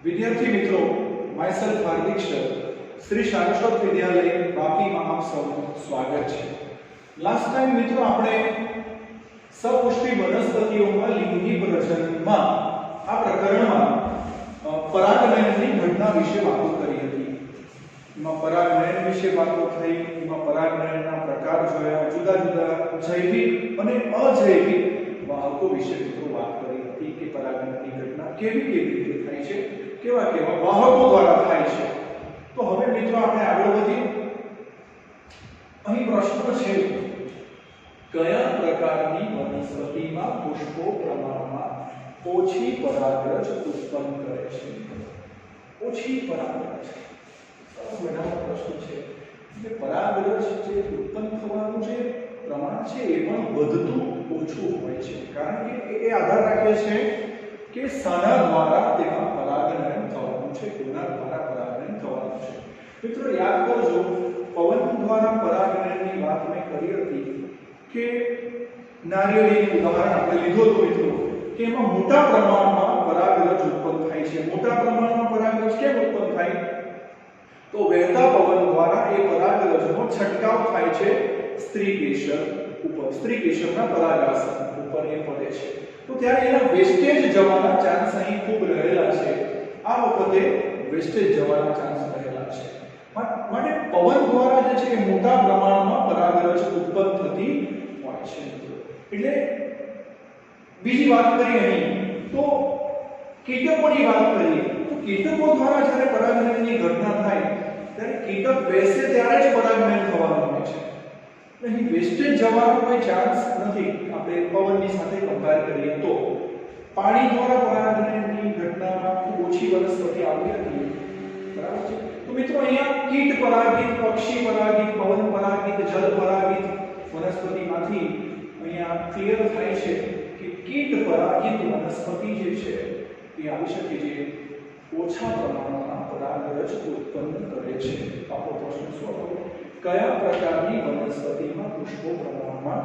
વિદ્યાર્થી મિત્રો, માયસેલ્ફ હાર્દિક સર, શ્રી સારસ્વત વિદ્યાલય વાપીમાં આપ સૌનું સ્વાગત છે. લાસ્ટ ટાઈમ મિત્રો આપણે સપુષ્પી વનસ્પતિઓમાં લિંગી પ્રજનનમાં આ પ્રકરણમાં પરાગનયનની ઘટના વિશે વાતો કરી હતી. એમાં પરાગનયન વિશે વાતો થઈ, એમાં પરાગનયનના પ્રકાર જોયા, જુદા જુદા જૈવિક અને અજૈવિક વાહકો વિશે મિત્રો વાત કરી હતી કે પરાગનયનની ઘટના કેવી રીતે થાય છે, કેવા કેવા વાહકો દ્વારા થાય છે. તો હવે મિત્રો આપણે આગળ વધીએ. અહીં પ્રશ્ન છે, કયા પ્રકારની વનસ્પતિમાં પુષ્પો પ્રમાણમાં ઓછી પરાગરજ ઉત્પન્ન કરે છે? ઓછી પરાગરજ બનાવવાનો પ્રશ્ન છે કે પરાગરજ જે ઉત્પન્ન થવાનું જે પ્રમાણ છે એ પણ વધતું ઓછું હોય છે, કારણ કે એ આધાર રાખે છે કે શાના દ્વારા તેમાં પરાગનયન થવાનું છે, કોના દ્વારા પરાગનયન થવાનું છે. મિત્રો યાદ કરજો, પવન દ્વારા પરાગનયનની વાત મેં કરી હતી કે નારિયેળીનું ઉદાહરણ આપણે લીધું હતું મિત્રો, કે એમાં મોટા પ્રમાણમાં પરાગરજ ઉત્પન્ન થાય છે. મોટા પ્રમાણમાં પરાગરજ કેમ ઉત્પન્ન થાય? તો વહેતા પવન દ્વારા એ પરાગરજનો છંટકાવ થાય છે સ્ત્રીકેસર ઉપર, સ્ત્રીકેસરના પરાગાસન ઉપર એ પડે છે. તો ત્યારે એના વેસ્ટેજ જવાના ચાન્સ અહીં ખૂબ રહેલા છે. આ વખતે વેસ્ટેજ જવાના ચાન્સ રહેલા છે. માટે પવન દ્વારા જે છે એ મોટા પ્રમાણમાં પરાગરજ ઉત્પન્ન થતી હોય છે. એટલે બીજી વાત કરીએ અહીં તો કીટકોની વાત કરીએ તો કીટકો દ્વારા જ્યારે પરાગનયનની ઘટના થાય ત્યારે કીટક બેસે ત્યારે જ પરાગનયન થવાનું હોય છે. અહીં વેસ્ટેજ જવાનો કોઈ ચાન્સ નથી. આપણે પવનની સાથે કમ્પેર કરીએ તો પાણી દ્વારા પરાગનયનની ઘટનામાં ખૂબ ઓછી વનસ્પતિ આવી હતી, બરાબર છે. તો મિત્રો અહીંયા કીટ પરાગિત, પક્ષી પરાગિત, પવન પરાગિત, જળ પરાગિત વનસ્પતિમાંથી અહીંયા ક્લિયર થાય છે કે કીટ પરાગિત વનસ્પતિ જે છે એ આવી શકે છે ઓછા પ્રમાણમાં પરાગરજ ઉત્પન્ન કરે છે. આપણો પ્રશ્ન શું હતો? કયા પ્રકારની વનસ્પતિમાં પુષ્પો પ્રમાણમાં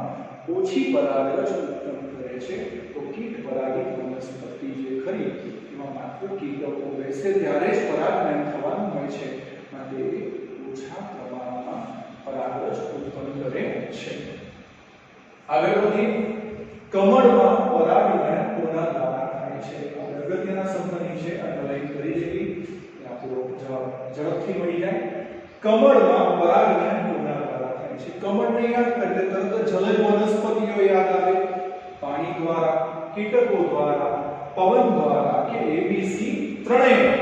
ઓછી પરાગરજ ઉત્પન્ન કરે છે? તો કીટ પરાગિત વનસ્પતિ જે ખરી એમાં માત્ર કીટકો બેસે ત્યારે જ પરાગનયન થવાનું હોય છે, માટે ઓછા પ્રમાણમાં પરાગરજ ઉત્પન્ન કરે છે. આગળ વધી, કમળમાં પરાગનયન કોના દ્વારા થાય છે? અગત્યના શબ્દની છે, અંડરલાઈન કરી દેવી, આપણો જવાબ ઝડપથી મળી જાય. કમળમાં પરાગનયન કોના દ્વારા થાય છે? કમળને યાદ કરીએ તરત જલજ વનસ્પતિઓ યાદ આવે. પાણી દ્વારા, કીટકો દ્વારા, પવન દ્વારા કે એબીસી ત્રણેય.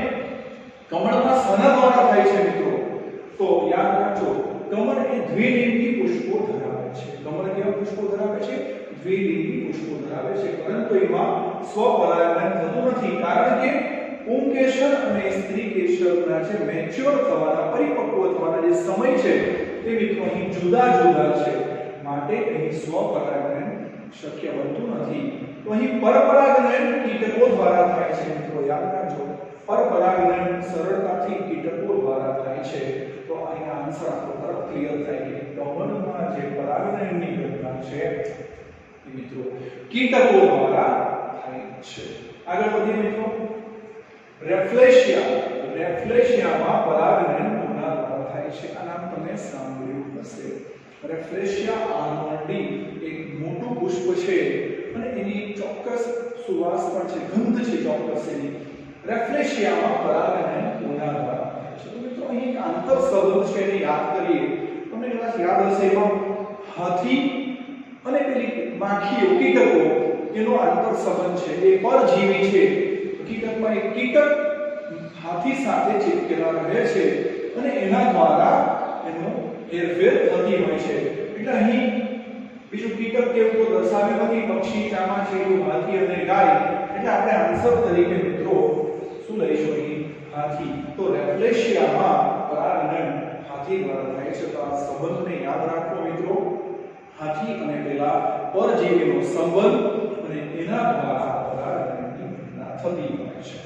કમળમાં શાના દ્વારા થાય છે મિત્રો? તો યાદ રાખજો, કમળ એ દ્વિલિંગી પુષ્પો ધરાવે છે. કમળ કેવા પુષ્પો ધરાવે છે? દ્વિલિંગી પુષ્પો ધરાવે છે, પરંતુ એમાં સ્વપરાગનયન થતું નથી, કારણ કે પુંકેસર અને સ્ત્રીકેસરના જે મેચ્યોર થવાના, પરિપક્વ થવાના જે સમય છે તે મિત્રો અહીં જુદા જુદા છે, માટે અહીં સ્વપરાગનયન શક્ય બનતું નથી. તો અહીં પરપરાગનયન કીટકો દ્વારા થાય છે. મિત્રો યાદ રાખજો, પરપરાગનયન સરળતાથી કીટકો દ્વારા થાય છે. તો અહીંયા આન્સર આપણો તરફ ક્લિયર થાય કે કમળમાં જે પરાગનયનની ઘટના છે એ મિત્રો કીટકો દ્વારા થાય છે. આગળ વધીએ મિત્રો, રેફ્લેશિયામાં પરાગનયન કોના દ્વારા થાય છે? આ નામ તમે સાંભળ્યું હશે. રેફ્લેશિયા આર્નોલ્ડી એક મોટું પુષ્પ છે અને એની ચોક્કસ સુવાસ પણ છે, ગંધ છે ચોક્કસ એની. રેફ્લેશિયામાં પરાગનયન કોના દ્વારા થાય છે? તો મિત્રો અહીં એક આંતર સંબંધ છે એને યાદ કરીએ. તમને કદાચ યાદ હશે, એમાં હાથી અને પેલી માખીઓ, કીટકો, એનો આંતર સંબંધ છે. એ પરજીવી છે. હકીકતમાં એક કીટક હાથી સાથે ચીપકેલા રહે છે અને એના દ્વારા એનો હેરફેર થતી હોય છે. એટલે અહીં બીજું કીટક કેવું તો દર્શાવ્યું નથી, પક્ષી, ચામાચીડિયું, હાથી અને ગાય. એટલે આપણે આન્સર તરીકે મિત્રો શું લઈશું અહીં? હાથી. તો રેફ્લેશિયામાં પરાગનયન હાથી દ્વારા થાય છે. તો આ સંબંધને યાદ રાખો મિત્રો, હાથી અને પેલા પરજીવીનો સંબંધ, અને એના દ્વારા પરાગનયનની ઘટના થતી હોય છે.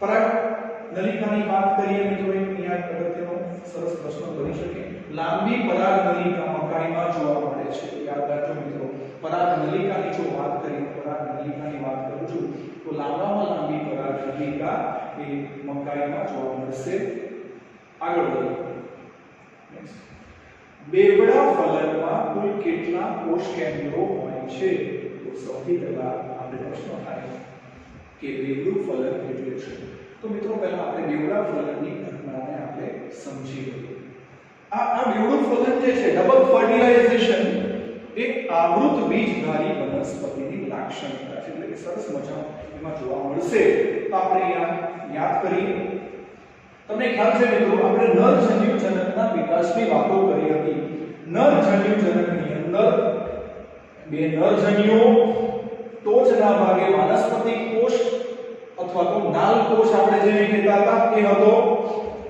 પરાગ નલિકાની વાત કરીએ મિત્રો, અહીંયા અગત્યનો સરસ પ્રશ્ન બની શકે. લાંબી પરાગ નલિકા મકાઈમાં જોવા મળે છે. યાદ રાખજો મિત્રો, પરાગ નલિકાની જો વાત કરીએ, પરાગ નલિકાની વાત કરું છું તો લાંબામાં લાંબી પરાગનલિકા એ મકાઈમાં જોવા મળશે. આગળ વધીએ. નેક્સ્ટ, બેવડા ફલનમાં કુલ કેટલા કોષ કેન્દ્રો હોય છે? તો સૌથી પહેલા આપણે પ્રશ્ન થાય કે બેવડું ફલન એટલે શું? તો મિત્રો પહેલા આપણે બેવડા ફલનની ઘટનાને આપણે સમજી લઈએ. આ બેવડું ફલન જે છે, ડબલ ફર્ટિલાઇઝેશન, એ આવૃત બીજધારી વનસ્પતિની લાક્ષણિકતા છે. એટલે કે સરસ મજાનું એમાં જોવા મળશે. તો આપણે અહીંયા યાદ કરીએ. તમને ખ્યાલ છે મિત્રો, આપણે નરજન્યુ જનકના વિકાસની વાતો કરી હતી. નરજન્યુ જનકની અંદર બે નરજન્યુઓ, ટોચના ભાગે વાનસ્પતિક કોષ અથવા તો નાલ કોષ આપણે જેને કહેતા હતા એ હતો.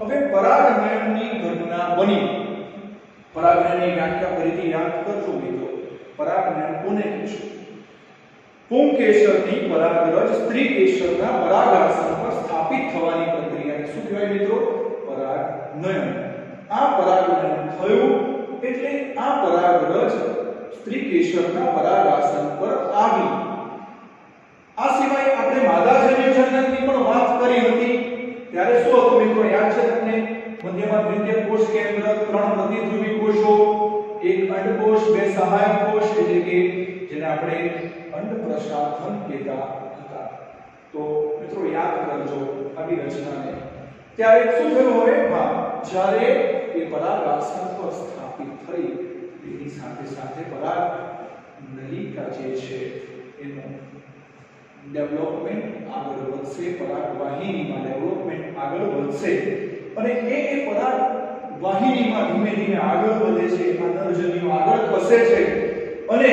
હવે પરાગનયનની ઘટના બની. પરાગનયનની વ્યાખ્યા ફરીથી યાદ કરજો મિત્રો. પરાગનયન કોને કહેશું? પુંકેસરની પરાગરજ સ્ત્રી કેસરના પરાગાસન પર સ્થાપિત થવાની પ્રક્રિયાને શું કહેવાય મિત્રો? પરાગનયન. આ પરાગનયન થયું એટલે આ પરાગરજ સ્ત્રી કેસરના પરાગાસન પર આવી. આ સિવાય આપણે માદાજન્ય જનનની પણ વાત કરી હતી. ત્યારે શું હતું મિત્રો? યાદ છે તમને? મધ્યમાં દ્વિતીય કોષ કેન્દ્ર, 3 પ્રતિધ્રુવી કોષો, 1 અંડકોષ, 2 સહાયક કોષ, એટલે કે જેને આપણે અંડપ્રસાધન કહેતા હતા. તો મિત્રો યાદ કરજો આવી રચનાને. ત્યારે શું થયું? હવે જ્યારે એ પરાગાસન પર સ્થાપિત થઈ, તેની સાથે સાથે પરાગનલિકા જે છે એનું ડેવલપમેન્ટ આગળ વધશે. પરાગવાહિનીમાં ડેવલપમેન્ટ આગળ વધશે અને એ પરાગવાહિનીમાં ધીમે ધીમે આગળ વધે છે. આ નરજન્યુ આગળ ખસે છે અને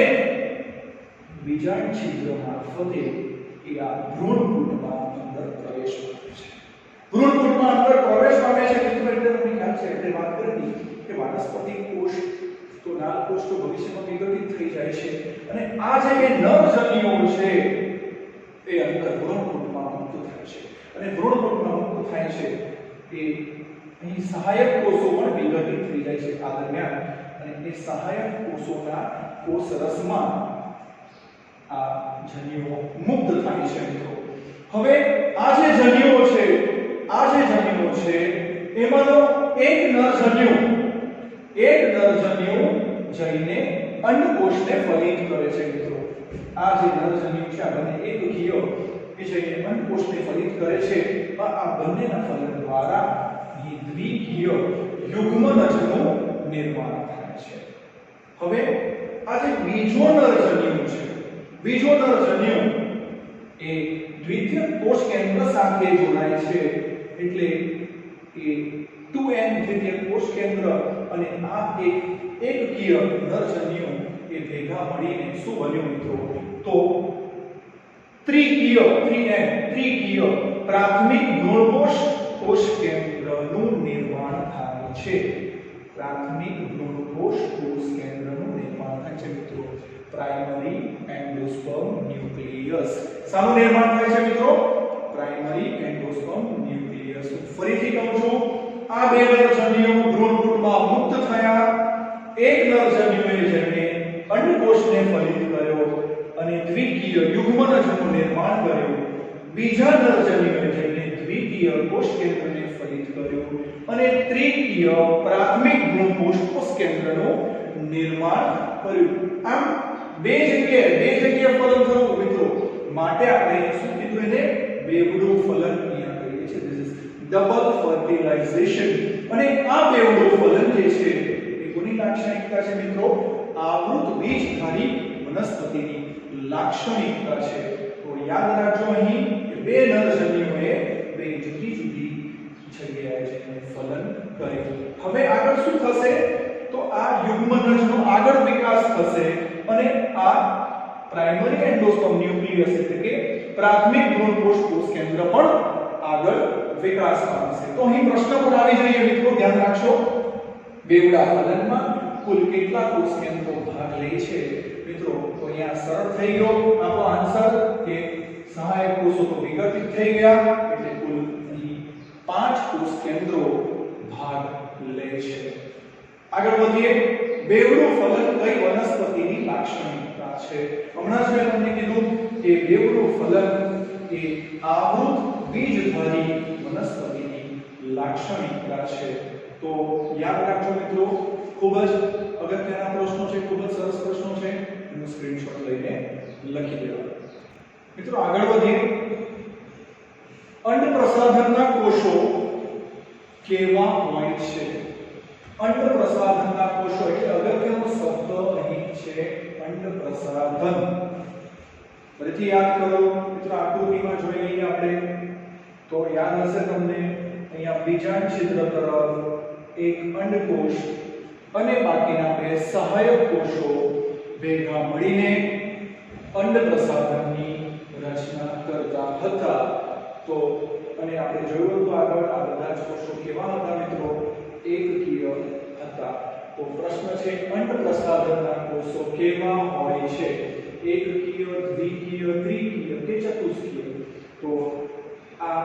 બીજાંડ છિદ્ર મારફતે એ આ ભ્રૂણકૂટમાં અંદર પ્રવેશ કરે છે. ભ્રૂણકૂટમાં અંદર પ્રવેશ પામે છે. મિત્રો એટલે તમને ખ્યાલ છે, એટલે વાત કરી કે વાનસ્પતિક કોષ તો નાલ કોષ તો ભવિષ્યમાં વિઘટિત થઈ જાય છે અને આ જે નરજન્યુઓ છે એ અંદર ભ્રૂણકૂટમાં મુક્ત થાય છે. અને ભ્રૂણકૂટમાં મુક્ત થાય છે એ અહીં સહાયક કોષો પણ વિઘટિત થઈ જાય છે આ દરમિયાન. અને એ સહાયક કોષોના કોષરસમાં આ જન્યુઓ મુક્ત થાય છે મિત્રો. હવે આ જે જન્યુઓ છે એમાંનો એક નરજન્યુ જઈને અંડકોષને ફલિત કરે છે મિત્રો. આ જે નરજન્યુ છે, આ બંને એકકીય એ જઈને અંડકોષને ફલિત કરે છે. આ બંનેના ફલન દ્વારા દ્વિકીય યુગ્મનજનું નિર્માણ થાય છે. હવે આ જે બીજો નરજન્યુ એ દ્વિતીય કોષ કેન્દ્ર સાથે જોડાય છે. એટલે એ 2n દ્વિતીય કોષ કેન્દ્ર અને આ એકકીય નરજન્યુ એ ભેગા મળીને શું બન્યું મિત્રો? તો ત્રિકીય પ્રાથમિક ભ્રૂણકોષ કોષ કેન્દ્રનું નિર્માણ થાય છે. પ્રાથમિક ભ્રૂણકોષ કોષ કેન્દ્રનું નિર્માણ થાય છે મિત્રો. Primary endosperm nucleus. શાનું નિર્માણ થાય છે મિત્રો? Primary endosperm nucleus. ફરીથી કહું છું, આ બે નરજન્યુઓ ભ્રૂણકૂટમાં મુક્ત થયા. એક નરજન્યુએ જઈને અંડકોષને ફલિત કર્યો અને દ્વિકીય યુગ્મનજનું નિર્માણ કર્યું. બીજા નરજન્યુએ જઈને દ્વિકીય કોષ કેન્દ્રને ફલિત કર્યું અને ત્રિકીય પ્રાથમિક ભ્રૂણકોષ કોષ કેન્દ્રનું નિર્માણ કર્યું. આમ બે જગ્યાએ ફલન થયું મિત્રો. માટે આપણે શું કીધું? એને બેવડું ફલન અહીંયા કહીએ છીએ. This is double fertilisation. અને આ બેવડું ફલન જે છે એ કોની લાક્ષણિકતા છે મિત્રો? આવૃત બીજધારી વનસ્પતિની લાક્ષણિકતા છે. તો યાદ રાખજો અહીં કે બે નરજન્યુઓએ બે જુદી જુદી જગ્યાએ જઈને ફલન કર્યું. હવે આગળ શું થશે? તો આ યુગ્મનજનો આગળ વિકાસ થશે અને આ પ્રાઇમરી એન્ડોસ્પર્મ ન્યુક્લિયસ એટલે કે પ્રાથમિક ભ્રૂણકોષ કોષ કેન્દ્ર પણ આગળ વિકાસ પામશે. તો અહીં પ્રશ્ન પર આવી જઈએ મિત્રો, ધ્યાન રાખજો. બેવડા ફલનમાં કુલ કેટલા કોષ કેન્દ્રો ભાગ લે છે મિત્રો? તો અહીંયા સરળ થઈ ગયો આપણો આન્સર કે સહાયક કોષો તો વિઘટિત થઈ ગયા એટલે કુલ અહીં 5 કોષ કેન્દ્રો ભાગ લે છે. આગળ વધીએ. બેવડું ફલન કઈ વનસ્પતિની લાક્ષણિકતા છે? હમણાં જ મેં તમને કીધું કે બેવડું ફલન એ એ આવૃત બીજધારી વનસ્પતિની લાક્ષણિકતા છે. તો યાદ રાખજો મિત્રો, ખૂબ જ અગત્યના પ્રશ્નો છે, ખૂબ જ સરસ પ્રશ્નો છે, એનો સ્ક્રીનશોટ લઈને લખી દેવાનો. મિત્રો આગળ વધીએ. અંડ પ્રસાધનના કોષો કેવા હોય છે? અંડ પ્રસાધનના કોષો એટલે અગત્યનો શબ્દ અહીં છે અંડ પ્રસાધન. ફરીથી યાદ કરો મિત્રો, આકૃતિમાં જોઈ લઈએ આપણે તો યાદ હશે તમને. અહીંયા બીજાંડ છિદ્ર તરફ એક અંડકોષ અને બાકીના બે સહાયક કોષો ભેગા મળીને અંડ પ્રસાધનની રચના કરતા હતા. તો અને આપણે જોયું તો આગળ આ બધા જ કોષો કેવા હતા મિત્રો? એકકીય હતા. તો પ્રશ્ન છે અંડ પ્રસાધનના કોષો કેવા હોય છે? એકકીય, દ્વિકીય, ત્રિકીય કે ચતુષ્કીય? તો આ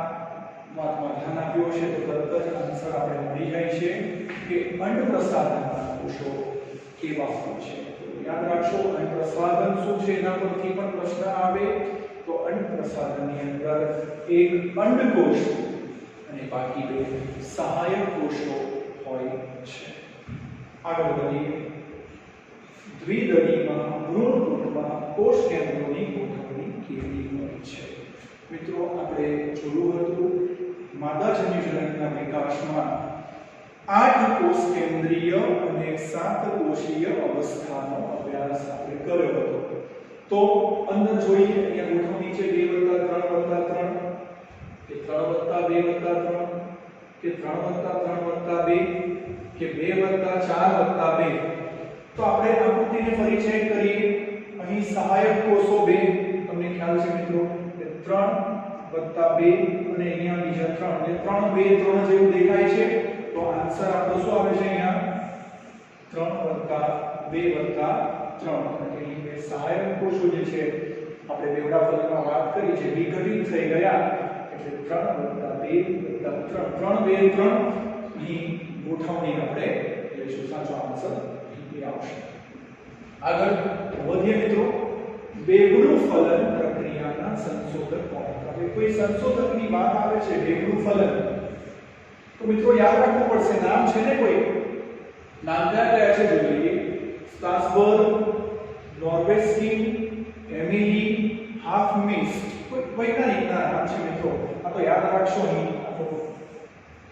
વાતમાં ધ્યાન આપ્યું છે તો તરત જ આન્સર આપણે મળી જાય છે કે અંડ પ્રસાધનના કોષો કેવા હોય છે. તો યાદ રાખશો અંડ પ્રસાધન શું છે એના પરથી પણ પ્રશ્ન આવે. તો અંડ પ્રસાધનની અંદર એક અંડકોષ અને બાકી બે સહાયક કોષો હોય છે. આગળ વધીએ. દ્વિદળીમાં ભ્રૂણકુંડમાં કોષ કેન્દ્રોની ગોઠવણી કેવી હોય છે? મિત્રો આપણે જોયું હતું માદાજન્યજનકના વિકાસમાં 8 કોષ કેન્દ્રીય અને 7 કોષીય અવસ્થાનો અભ્યાસ આપણે કર્યો હતો. તો અંદર જોઈએ અહીંયા ગોઠવણી છે 2+3+3 કે 3+2+3 કે 3+3+2 કે 2+4+2. તો આપણે આકૃતિને ફરી ચેક કરીએ. અહીં સહાયક કોષો 2, તમને ખ્યાલ છે મિત્રો કે 3+2 અને અહીંયા બીજા 3 એટલે 3 2 3 જેવું દેખાય છે. તો આન્સર આપણો શું આવે છે? અહીંયા 3+2+3 એટલે બે સહાયક કોષો જે છે આપણે બેવડા ફલકમાં વાત કરી છે વિઘટિત થઈ ગયા એટલે 3+2+3 ની ગોઠવણી આપણે લઈશું. સાચો આન્સર એ આવશે. આગળ વધીએ મિત્રો. બેગડું ફલન પ્રક્રિયાના સંશોધક કોણ? હવે કોઈ સંશોધકની વાત આવે છે બેગડું ફલન તો મિત્રો યાદ રાખવું પડશે. નામ છે ને કોઈ? નામ કયા છે જોઈએ. સ્ટ્રાસબર્ગ, નોર્વેસ્કી, એમિલી, હાફમિસ. કોઈ વૈજ્ઞાનિકના નામ છે મિત્રો. આ તો યાદ રાખશો. અહીં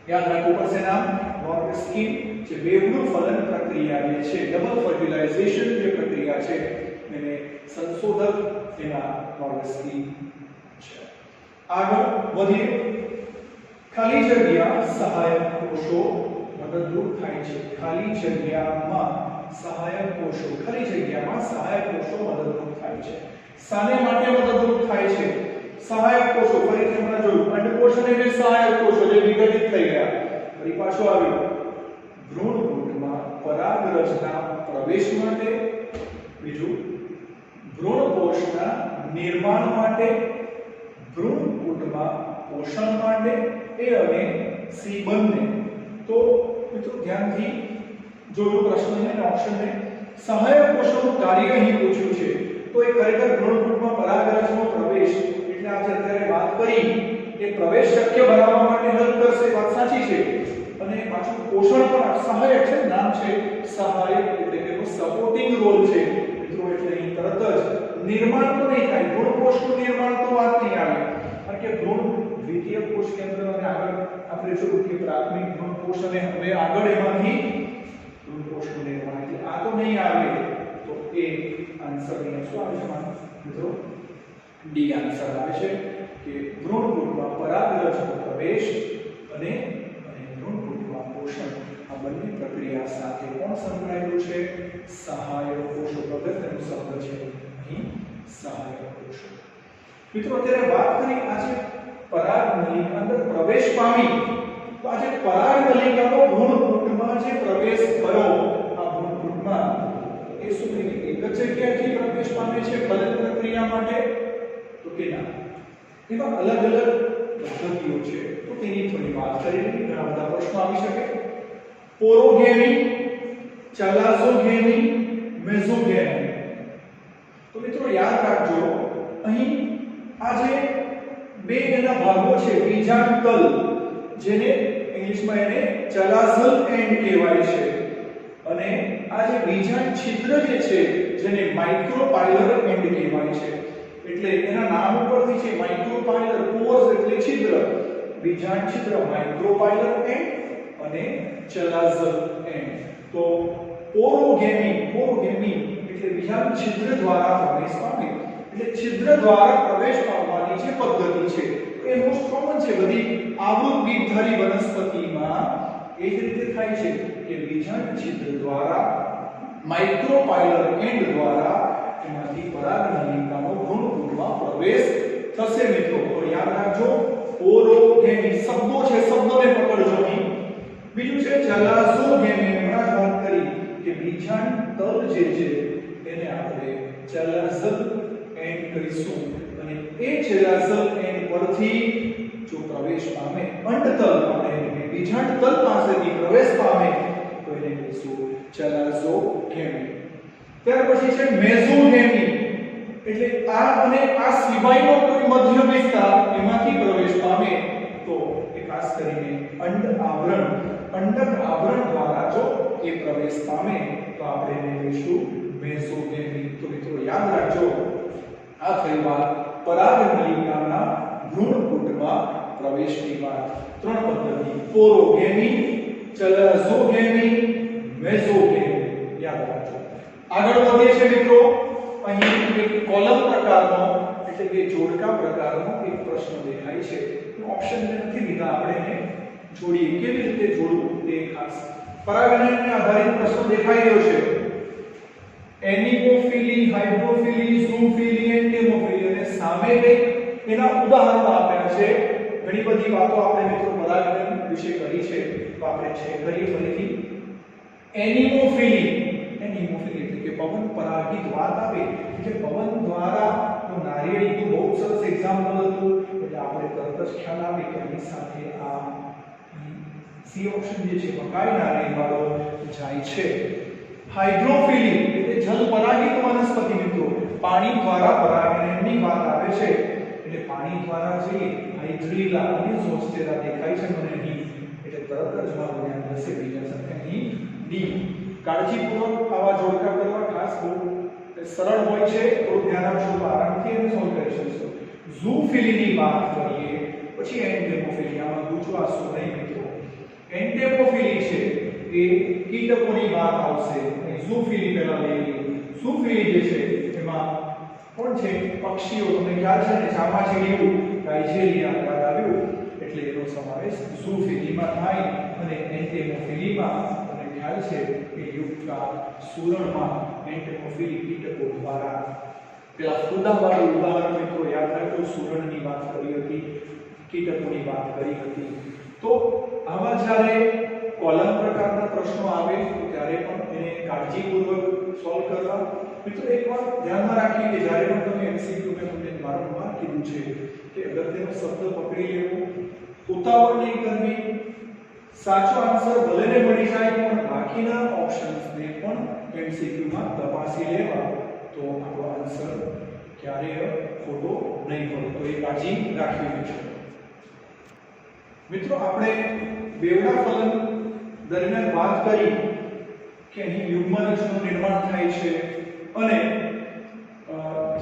યાદ રાખવું પડશે નામ. નોર્વેસ્કી જે બેગડું ફલન પ્રક્રિયા જે છે ડબલ ફર્ટિલાઇઝેશન જે પ્રક્રિયા છે એને સંશોધક એના નોર્વેસ્કી છે. આગળ વધીએ. ખાલી જગ્યા સહાયક કોષો મદદરૂપ થાય છે. ખાલી જગ્યામાં સહાયક કોષો મદદરૂપ થાય છે. શાને માટે મદદરૂપ થાય છે? સહાયક કોષો. ફરીથી હમણાં જોયું અંડકોષ અને બે સહાયક કોષો જે વિઘટિત થઈ ગયા. ફરી પાછો આવ્યું. ભ્રૂણકુંડમાં પરાગરજના પ્રવેશ માટે, બીજું ભ્રૂણકોષના નિર્માણ માટે, ભ્રૂણકુંડમાં પોષણ માટે, એ અને સી બંને. તો મિત્રો ધ્યાનથી જોજો પ્રશ્નને અને ઓપ્શનને. સહાયક કોષોનું કાર્ય અહીં પૂછ્યું છે તો એ ખરેખર ભ્રૂણકુંડમાં પરાગરજનો પ્રવેશ એટલે આજે અત્યારે વાત કરી એ પ્રવેશ શક્ય બનાવવા માટે હેલ્પ કરશે. વાત સાચી છે. અને પાછું પોષણ પણ સહાયક છે. નામ છે સહાયક એટલે કે સપોર્ટિંગ રોલ છે મિત્રો. એટલે અહીં તરત જ નિર્માણ તો નહીં થાય. ભ્રૂણકોષનું નિર્માણ તો વાત નહીં આવે કારણ કે ભ્રૂણ દ્વિતીય કોષ કેન્દ્ર અને આગળ આપણે જોયું કે પ્રાથમિક ભ્રૂણકોષ અને હવે આગળ એમાંથી ભ્રૂણકોષનું નિર્માણ એટલે આ તો નહીં આવે. તો એ આન્સર અહીંયા શું આવે છે મિત્રો? ડી આન્સર આવે છે કે ભ્રૂણકુંડમાં પરાગરજનો પ્રવેશ અને ભ્રૂણકુંડમાં પોષણ આ બંને પ્રક્રિયા સાથે કોણ સંકળાયેલું છે? સહાયક કોષો. અગત્યનો શબ્દ છે અહીં સહાયક કોષો. મિત્રો અત્યારે વાત કરી આજે પરાગનલિકા અંદર પ્રવેશ પામી તો આજે પરાગનલિકાનો ભ્રૂણકુંડમાં જે પ્રવેશ કર્યો આ ભ્રૂણકુંડમાં એ શું એક જ જગ્યાએથી પ્રવેશ પામે છે ફલન પ્રક્રિયા માટે? તો કે ના. એમાં અલગ અલગ પદ્ધતિઓ છે તો તેની થોડી વાત કરી લઈએ. ઘણા બધા પ્રશ્નો આવી શકે. પોરોગેમી, ચાલાઝોગેમી, મેઝોગેમી. તો મિત્રો યાદ રાખજો અહીં આ જે બે એના ભાગો છે બીજાંડ તલ, જેને ઇંગ્લિશમાં એને ચલાઝલ એન્ડ કહેવાય છે, અને આ જે બીજાંડ છિદ્ર જે છે જેને માઇક્રોપાઇલર એન્ડ કહેવાય છે. એટલે એના નામ ઉપરથી છે માઇક્રોપાઇલર, પોર્સ એટલે છિદ્ર, બીજાંડ છિદ્ર માઇક્રોપાઇલર એન્ડ અને ચલાઝલ એન્ડ. તો પોરોગેમી એટલે બીજાંડ છિદ્ર દ્વારા પ્રવેશ પામે, એટલે છિદ્ર દ્વારા પ્રવેશ પામવાની જે પદ્ધતિ છે એ મોસ્ટ કોમન છે બધી આવૃત બીજધારી વનસ્પતિમાં. એ જ રીતે થાય છે કે બીજાંડ છિદ્ર દ્વારા માઇક્રોપાઇલર એન્ડ દ્વારા એમાંથી પરાગનલિકાનો ભ્રૂણકુંડમાં પ્રવેશ થશે. મિત્રો તો યાદ રાખજો, પોરોગેમી શબ્દો છે, શબ્દોને પકડજો અહીં. બીજું છે ચલાઝોગેમી, હમણાં વાત કરી કે બીજાંડ તલ જે છે એને આપણે ચલાઝલ એન્ડ કહીશું, અને એ ચલાઝલ એન્ડ પરથી જો પ્રવેશ પામે અંડતલ, આપણે બીજાંડ તલ પાસેથી પ્રવેશ પામે તો એને કહીશું ચલાઝોગેમી. ત્યાર પછી છે મેઝોગેમી, એટલે આ અને આ સિવાયનો કોઈ મધ્ય વિસ્તાર એમાંથી પ્રવેશ પામે તો એ ખાસ કરીને અંડ અંડક આવરણ દ્વારા જો એ પ્રવેશ પામે તો આપણે એને કહીશું મેઝોગેમી. તો મિત્રો યાદ રાખજો, આ થઈ વાત પરાગનલિકાના ભ્રૂણકુંડમાં પ્રવેશની વાત. ત્રણ પદ્ધતિ: પોરોગેમી, ચલાઝોગેમી, મેઝોગેમી. યાદ રાખજો. આગળ વધીએ છે મિત્રો, અહીં એક કોલમ પ્રકારનો એટલે કે જોડકા પ્રકારનો એક પ્રશ્ન દેખાય છે. ઓપ્શન નથી લીધા, આપણે એને જોડીએ. કેવી રીતે જોડવું તે ખાસ પરાગનને આધારિત પ્રશ્ન દેખાઈ રહ્યો છે. એનિમોફિલી, હાઇડ્રોફિલી, ઝૂફિલી, એન્ટેમોફિલી, અને સામે એના ઉદાહરણો આપ્યા છે. ઘણી બધી વાતો આપણે મિત્રો પરાગન વિશે કરી છે, તો આપણે છે કરીએ ફરીથી. એનિમોફિલી એટલે કે પવન પરાગિત વાત આવે, એટલે પવન દ્વારા તો નારિયેળી તો બહુ સરસ એક્ઝામ્પલ હતું, એટલે આપણે તરત જ ખ્યાલ આવે કે આની સાથે આ સી ઓપ્શન જે છે પકાઈ નારિયેળ વાળો જાય છે. હાઇડ્રોફિલી એટલે જલ પરાગિત વનસ્પતિ. મિત્રો પાણી દ્વારા પરાગનની વાત આવે છે, એટલે પાણી દ્વારા જે હાઇડ્રીલા અને ઝોસ્ટેરા દેખાય છે મને અહીં, એટલે તરત જ મારું ધ્યાન જશે બીજા સાથે અહીં ડી. કાળજીપૂર્વક આવા જોડકા કરવા ખાસ બહુ સરળ હોય છે, તો ધ્યાન આપજો, આરામથી એને સોલ્વ કરી શકશો. ઝૂફિલીની વાત કરીએ પછી એન્ટેમોફિલી, આમાં ગુચવાશો નહીં મિત્રો. એન્ટેમોફિલી છે એ કીટકોની વાત આવશે, ઝૂફિલી પહેલા લઈએ. ઝૂફિલી જે છે એમાં કોણ છે? પક્ષીઓ. તમને ખ્યાલ છે ને, ચામાચીડિયું, ગાયજેલિયા યાદ આવ્યું, એટલે એનો સમાવેશ ઝૂફિલીમાં થાય. અને એન્ટેમોફિલીમાં ખ્યાલ છે કે યુક્તા સુરણમાં એન્ટેમોફિલી કીટકો દ્વારા પેલા ફૂદાવાળું ઉદાહરણ મિત્રો યાદ રાખજો, સુરણની વાત કરી હતી, કીટકોની વાત કરી હતી. તો આવા જ્યારે કોલમ પ્રકારના પ્રશ્નો આવે ત્યારે પણ એને કાળજીપૂર્વક સોલ્વ કરવા. મિત્રો એક વાત ધ્યાનમાં રાખીએ કે જ્યારે પણ તમે એમસીક્યુ મેં તમને વારંવાર કીધું છે કે અગત્યનો શબ્દ પકડી લેવો, ઉતાવળ નહીં કરવી, સાચો આન્સર ભલેને મળી જાય પણ બાકીના ઓપ્શન્સને પણ એમસીક્યુ માં તપાસી લેવા, તો આપણો આન્સર ક્યારેય ખોટો નહીં પડે. તો એ કાળજી રાખવી છે. મિત્રો આપણે બેવડા ફલન દરમિયાન વાત કરી કે અહીં યુગ્મરજનું નિર્માણ થાય છે અને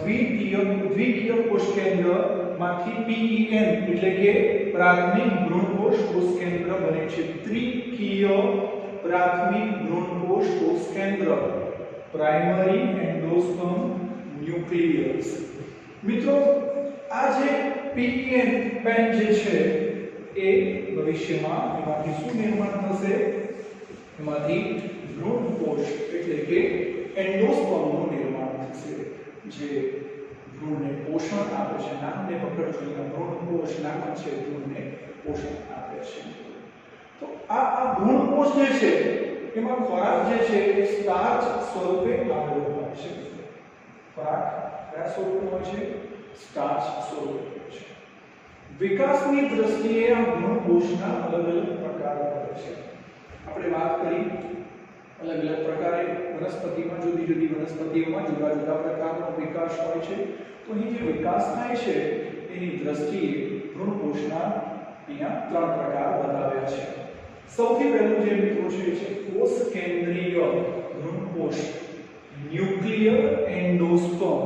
દ્વિકીય કોષકેન્દ્રમાંથી PEN એટલે કે પ્રાથમિક ભ્રૂણકોષ કોષકેન્દ્ર બને છે. ત્રિકીય પ્રાથમિક ભ્રૂણકોષ કોષકેન્દ્ર, પ્રાઇમરી એન્ડોસ્પર્મ ન્યુક્લિયસ. મિત્રો આ જે PEN જે છે એ ભવિષ્યમાં એમાંથી શું નિર્માણ થશે? એમાંથી ભ્રૂણકોષ એટલે કે એન્ડોસ્પર્મનું નિર્માણ થશે, જે ભ્રૂણને પોષણ આપે છે. નામને પકડજો, એના ભ્રૂણકોષ નામ છે, ભ્રૂણને પોષણ આપે છે. તો આ ભ્રૂણકોષ જે છે એમાં ખોરાક જે છે એ સ્ટાર્ચ સ્વરૂપે આવેલો હોય છે. ખોરાક કયા સ્વરૂપે હોય છે? સ્ટાર્ચ સ્વરૂપે હોય છે. વિકાસની દ્રષ્ટિએ આ ભ્રૂણકોષના અલગ અલગ પ્રકાર હોય છે. આપણે વાત કરી અલગ અલગ પ્રકારે વનસ્પતિમાં, જુદી જુદી વનસ્પતિઓમાં જુદા જુદા પ્રકારનો વિકાસ હોય છે. તો અહીં જે વિકાસ થાય છે એની દ્રષ્ટિએ ભ્રૂણકોષના અહીંયા ત્રણ પ્રકાર બતાવ્યા છે. સૌથી પહેલું જે મિત્રો છે કોષ કેન્દ્રીય ભ્રૂણકોષ, ન્યુક્લિયર એન્ડોસ્પર્મ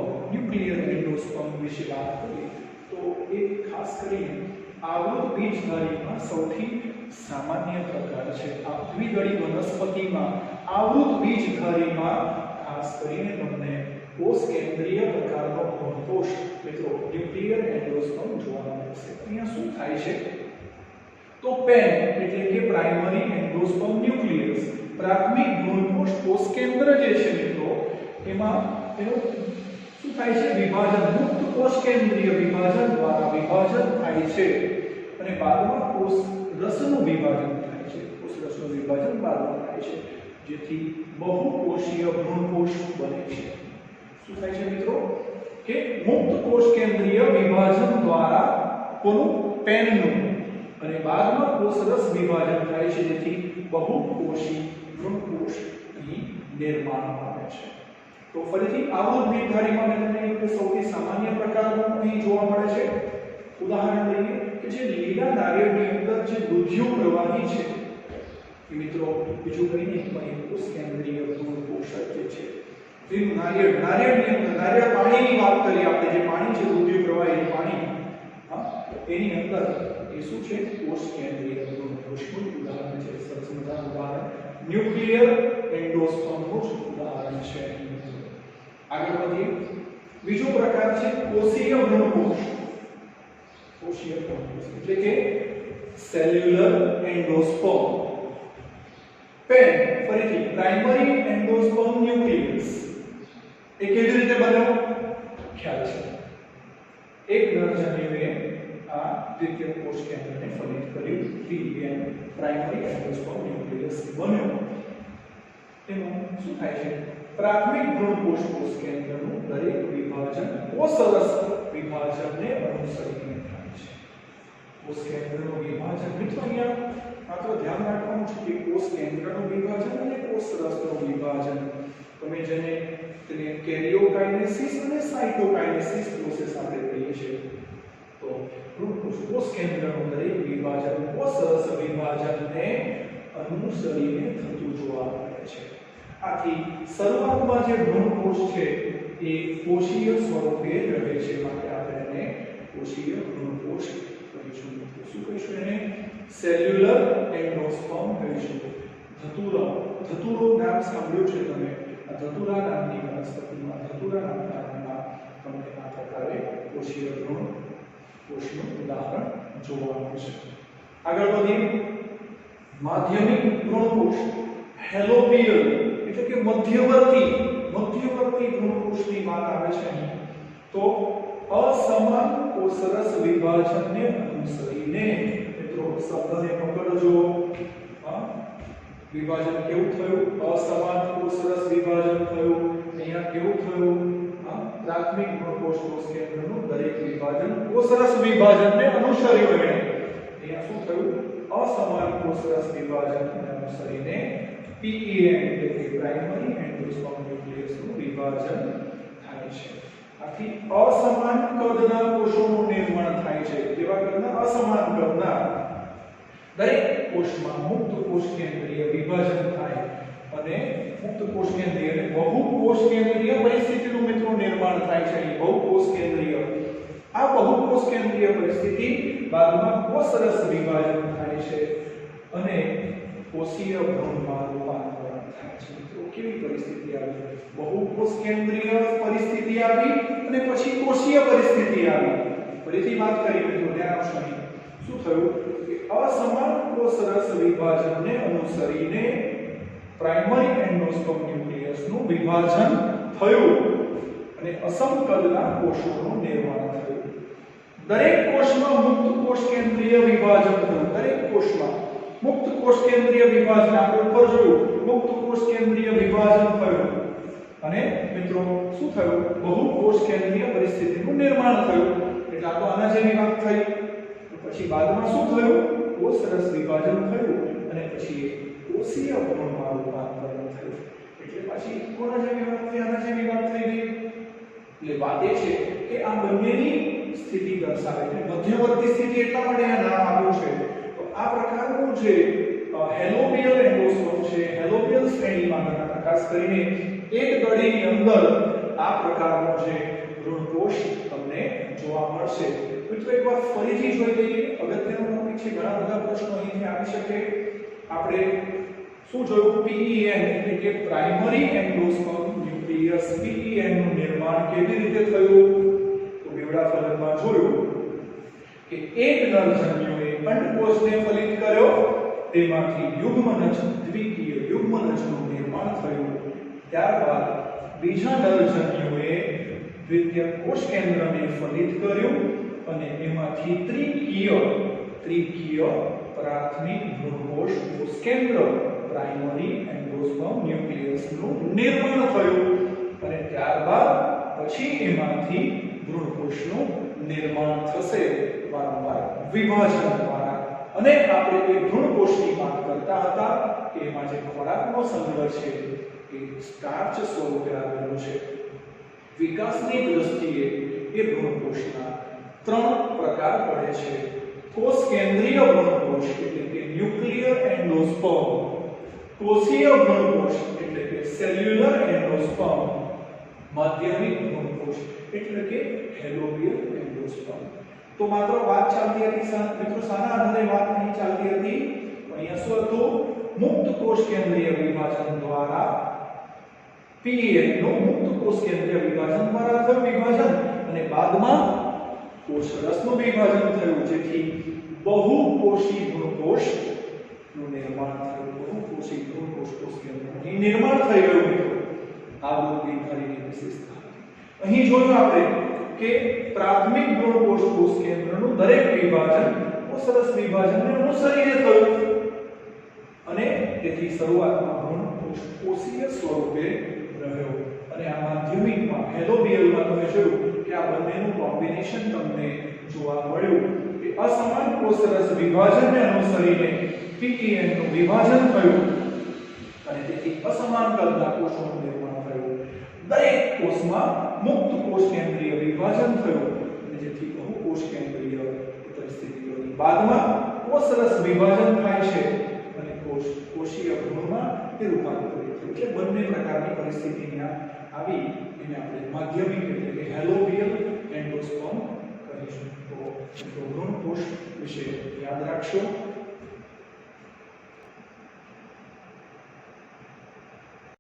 વિશે વાત કરીએ તો એ ખાસ કરીને આવૃત બીજધારીમાં સૌથી સામાન્ય પ્રકાર છે. આ દ્વિદળી વનસ્પતિમાં આવૃત બીજધારીમાં ખાસ કરીને તમને કોષ કેન્દ્રીય પ્રકારનો ભ્રૂણકોષ મિત્રો ન્યુક્લિયર એન્ડોસ્પર્મ જોવા મળશે. અહીંયા શું થાય છે તો પેન એટલે કે પ્રાઇમરી એન્ડોસ્પર્મ ન્યુક્લિયસ, પ્રાથમિક ભ્રૂણકોષ કોષ કેન્દ્ર જે છે મિત્રો એમાં એનું શું થાય છે વિભાજન, મુક્ત કોષ કેન્દ્રીય વિભાજન દ્વારા વિભાજન થાય છે અને બાદમાં કોષ રસનું વિભાજન થાય છે. કોષ રસનું વિભાજન બાદમાં થાય છે જેથી બહુકોષીય ભ્રૂણકોષ બને છે. શું થાય છે મિત્રો કે મુક્ત કોષ કેન્દ્રીય વિભાજન દ્વારા કોનું પેનનું અને બાદમાં કોષરસ વિભાજન થાય છે જેથી બહુકોષી ભ્રૂણકોષ અહીં નિર્માણ પામે છે. તો ફરીથી આવૃત બીજધારીમાં મેં તમને કહ્યું કે સૌથી સામાન્ય પ્રકારનું અહીં જોવા મળે છે. ઉદાહરણ લઈએ કે જે લીલા નારિયેળની અંદર જે દૂધિયું પ્રવાહી છે એ મિત્રો બીજું કંઈ નહીં પણ કોષ કેન્દ્રીય ભ્રૂણકોષ જે છે. નારિયેળની અંદર નારિયેળ પાણીની વાત કરીએ આપણે, જે પાણી છે દૂધિયું પ્રવાહી પાણી એની અંદર એ શું છે કોષ કેન્દ્રીય ભ્રૂણકોષનું ઉદાહરણ છે. સરસ મજાનું ઉદાહરણ ન્યુક્લિયર એન્ડોસ્પર્મનું ઉદાહરણ છે. આગળ વધીએ. બીજો પ્રકાર છે કોષીય ભ્રૂણકોષ. કોષીય ભ્રૂણકોષ એટલે કે સેલ્યુલર એન્ડોસ્પર્મ. પેન ફરીથી પ્રાઇમરી એન્ડોસ્પર્મ ન્યુક્લિયસ. એ કેવી રીતે બન્યો ખ્યાલ છે. એક નરજન્યુએ આ દ્વિતીય કોષ કેન્દ્રને ફલિત કર્યું, પીએન પ્રાઇમરી એન્ડોસ્પર્મ ન્યુક્લિયસ બન્યો. એનું શું થાય છે પ્રાથમિક ભ્રૂણકોષ કોષ કેન્દ્રનું દરેક વિભાજન કોષરસ વિભાજનને અનુસરીને થાય છે. કોષ કેન્દ્રનું વિભાજન મિત્રો અહીંયા માત્ર ધ્યાન રાખવાનું છે કે કોષ કેન્દ્રનું વિભાજન અને કોષરસનું વિભાજન તમે જેને કેરિયોકાઇનેસિસ અને સાઇટોકાઇનેસિસ પ્રોસેસ આપણે કહીએ છીએ. તો કોષ કેન્દ્રનું દરેક વિભાજન કોષરસ વિભાજનને અનુસરીને થતું જોવા મળે છે. આથી શરૂઆતમાં જે ભ્રૂણકોષ છે એ કોષીય સ્વરૂપે રહે છે, માટે આપણે એને કોષીય ભ્રૂણકોષ કહીશું. શું કહીશું એને? સેલ્યુલર એન્ડોસ્પર્મ કહીશું. ધતુરો નામ સાંભળ્યું છે તમે? આ ધતુરા નામની વનસ્પતિમાં ધતુરા નામના તમને આ પ્રકારે કોષીય ભ્રૂણકોષનું ઉદાહરણ જોવા મળશે. આગળ વધીએ. માધ્યમિક ભ્રૂણકોષ હેલોપિયલ એટલે કે મધ્યવર્તી ભ્રૂણકોષની વાત આવે છે. તો અસમાન કોષરસ વિભાજનને અનુસરીને મિત્રો શબ્દને પકડજો. વિભાજન કેવું થયું? અસમાન કોષરસ વિભાજન થયું. અહીંયા કેવું થયું? પ્રાથમિક ભ્રૂણકોષ કોષ કેન્દ્રનું દરેક વિભાજન કોષરસ વિભાજનને અનુસર્યું. અહીંયા શું થયું? અસમાન કોષરસ વિભાજનને અનુસરીને પીઈએન એટલે કે પ્રાઇમરી એન્ડોસ્પર્મ ન્યુક્લિયસનું વિભાજન થાય છે. આથી અસમાન કદના કોષોનું નિર્માણ થાય છે. કેવા કદના? અસમાન કદના. દરેક કોષમાં મુક્ત કોષ કેન્દ્રીય વિભાજન થાય અને મુક્ત કોષ કેન્દ્રીય અને બહુકોષ કેન્દ્રીય પરિસ્થિતિનું મિત્રો નિર્માણ થાય છે. બહુકોષ કેન્દ્રીય આ બહુકોષ કેન્દ્રીય પરિસ્થિતિ બાદમાં કોષરસ વિભાજન થાય છે અને કોષીય ભ્રૂણમાં રૂપાંતરણ થાય છે. તો કેવી પરિસ્થિતિ આવી? બહુકોષ કેન્દ્રીય પરિસ્થિતિ આવી અને પછી કોષીય પરિસ્થિતિ આવી. ફરીથી વાત કરીએ મિત્રો ધ્યાન આપશો. શું થયું કે અસમાન કોષરસ વિભાજનને અનુસરીને પ્રાઇમરી એન્ડોસ્પર્મ ન્યુક્લિયસનું વિભાજન થયું અને અસમકદના કોષોનું નિર્માણ થયું. દરેક કોષમાં મુક્ત કોષ કેન્દ્રીય વિભાજન થયું. દરેક કોષમાં મુક્ત કોષ કેન્દ્રીય વિભાજન આપણે ઉપર જોયું. મુક્ત કોષ કેન્દ્રીય વિભાજન થયું અને મિત્રો શું થયું? બહુકોષ કેન્દ્રીય પરિસ્થિતિનું નિર્માણ થયું. એટલે આ તો આના જેવી વાત થઈ. પછી બાદમાં શું થયું? કોષરસ વિભાજન થયું અને પછી કોષીય ભ્રૂણમાં રૂપાંતરણ થયું. એટલે પછી કોના જેવી વાત થઈ? આના જેવી વાત થઈ ગઈ. એટલે વાત એ છે કે આ બંનેની સ્થિતિ દર્શાવે છે. મધ્યવર્તી સ્થિતિ એટલા માટે આ નામ આપ્યું છે. તો આ પ્રકારનું જે હેલોબિયલ એન્ડોસ્પર્મ છે, હેલોબિયલ શ્રેણીમાં ગણાતા, ખાસ કરીને એક ગળીની અંદર આ પ્રકારનો જે ભ્રૂણકોષ તમને જોવા મળશે. મિત્રો એકવાર ફરીથી જોઈ લઈએ, અગત્યનો ટોપિક છે, ઘણા બધા પ્રશ્નો અહીંથી આવી શકે. આપણે શું જોયું? PEN એટલે કે પ્રાઇમરી એન્ડોસ્પર્મ ન્યુક્લિયસ. PEN નું નિર્માણ કેવી રીતે થયું? તો બેવડા ફલનમાં જોયું કે એક નરજન્યુએ અંડકોષને ફલિત કર્યો, તેમાંથી યુગ્મનજ, દ્વિકીય યુગ્મનજનું નિર્માણ થયું. ત્યારબાદ બીજા નરજન્યુએ દ્વિતીયક કોષ કેન્દ્રને ફલિત કર્યું અને એમાંથી ત્રિકીય પ્રાથમિક ભ્રૂણકોષ કોષ કેન્દ્ર, પ્રાઇમરી એન્ડોસ્પર્મ ન્યુક્લિયસનું નિર્માણ થયું અને ત્યારબાદ પછી એમાંથી ભ્રૂણકોષનું નિર્માણ થશે વારંવાર વિભાજન દ્વારા. અને આપણે એ ભ્રૂણકોષની વાત કરતા હતા કે એમાં જે ખોરાકનો સંગ્રહ છે એ સ્ટાર્ચ સ્વરૂપે આવેલો છે. વિકાસની દ્રષ્ટિએ એ ભ્રૂણકોષના 3 પ્રકાર પડે છે. કોષ કેન્દ્રીય ભ્રૂણકોષ એટલે કે ન્યુક્લિયર એન્ડોસ્પર્મ, કોષીય ભ્રૂણકોષ એટલે કે સેલ્યુલર એન્ડોસ્પર્મ, માધ્યમિક ભ્રૂણકોષ એટલે કે હેલોબિયલ એન્ડોસ્પર્મ. તો માત્ર વાત ચાલતી હતી મિત્રો, શાના આધારે વાત નહીં ચાલતી હતી? અહીંયા શું હતું? મુક્ત કોષ કેન્દ્રીય વિભાજન દ્વારા PEN નું મુક્ત કોષ કેન્દ્રીય વિભાજન દ્વારા થયું વિભાજન અને બાદમાં કોષરસનું વિભાજન થયું, જેથી બહુકોષી ભ્રૂણકોષનું નિર્માણ થયું. બહુકોષી ભ્રૂણકોષ કોષ કેન્દ્રનું નિર્માણ થઈ ગયું. આ વૃદ્ધિધારીની વિશેષતા. અહીં જોયું આપણે કે પ્રાથમિક ભ્રૂણકોષ કોષ કેન્દ્રનું દરેક વિભાજન કોષરસ વિભાજનને અનુસરીને થયું અને તેથી શરૂઆતમાં ભ્રૂણકોષ કોષીય સ્વરૂપે રહ્યો. અને આ માધ્યમિકમાં હેલોબિયલમાં તમે જોયું કે આ બંનેનું કોમ્બિનેશન તમને જોવા મળ્યું કે અસમાન કોષરસ વિભાજનને અનુસરીને PEN નું વિભાજન થયું અને તેથી અસમાન કદના કોષોનું નિર્માણ થયું. દરેક કોષમાં મુક્ત કોષ કેન્દ્રીય વિભાજન થયું અને જેથી બહુકોષ કેન્દ્રીય પરિસ્થિતિ બની. બાદમાં કોષરસ વિભાજન થાય છે અને કોષીય ભ્રૂણમાં તે રૂપાંતરિત થયું. એટલે બંને પ્રકારની પરિસ્થિતિ ત્યાં આવી એને આપણે માધ્યમિક એટલે કે હેલોબિયલ એન્ડોસ્પર્મ કહીશું. તો ભ્રૂણકોષ વિશે યાદ રાખશો.